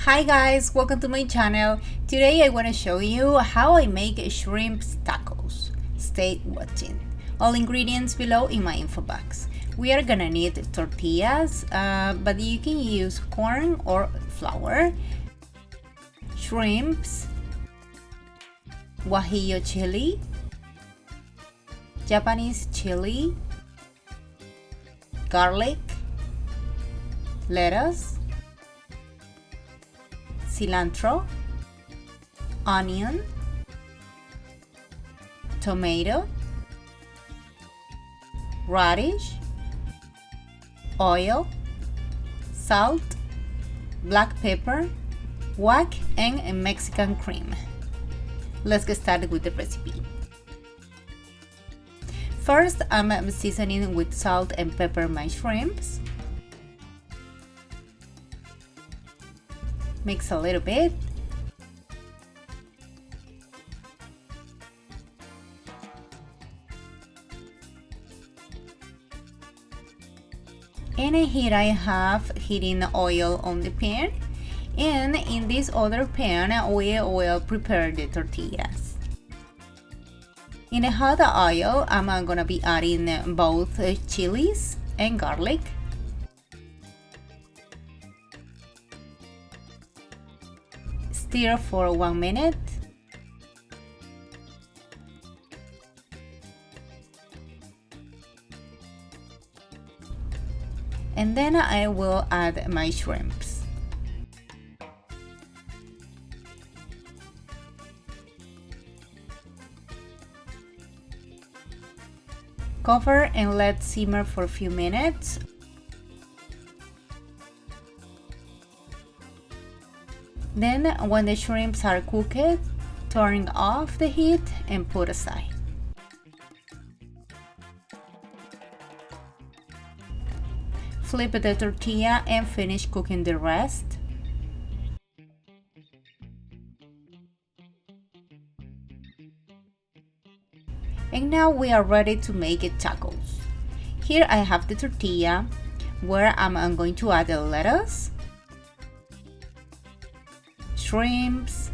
Hi guys, welcome to my channel. Today I want to show you how I make shrimp tacos. Stay watching. All ingredients below in my info box. We are gonna need tortillas, but you can use corn or flour, shrimps, guajillo chili, Japanese chili, garlic, lettuce, cilantro, onion, tomato, radish, oil, salt, black pepper, guac, and Mexican cream. Let's get started with the recipe. First, I'm seasoning with salt and pepper my shrimps. Mix a little bit. And here I have heating oil on the pan, and in this other pan we will prepare the tortillas. In the hot oil, I'm gonna be adding both chilies and garlic. Stir for 1 minute. And then I will add my shrimps. Cover and let simmer for a few minutes. Then, when the shrimps are cooked, turn off the heat and put aside. Flip the tortilla and finish cooking the rest. And now we are ready to make tacos. Here I have the tortilla, where I'm going to add the lettuce, shrimps,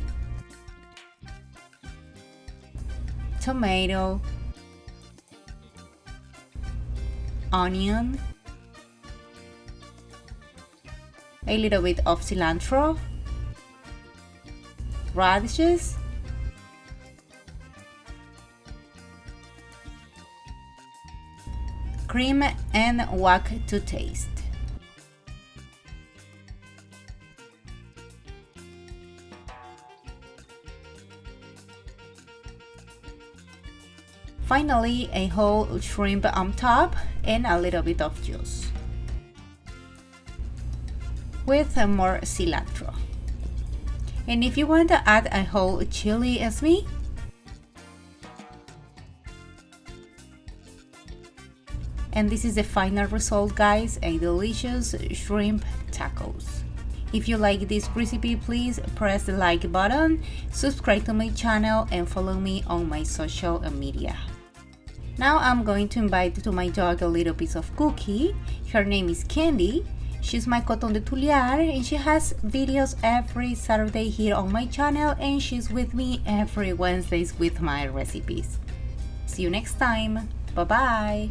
tomato, onion, a little bit of cilantro, radishes, cream, and guac to taste. Finally, a whole shrimp on top and a little bit of juice, with more cilantro. And if you want to add a whole chili as me, and this is the final result, guys, a delicious shrimp tacos. If you like this recipe, please press the like button, subscribe to my channel, and follow me on my social media. Now I'm going to invite to my dog a little piece of cookie. Her name is Candy. She's my coton de Tuliar, and she has videos every Saturday here on my channel, and she's with me every Wednesdays with my recipes. See you next time. Bye bye.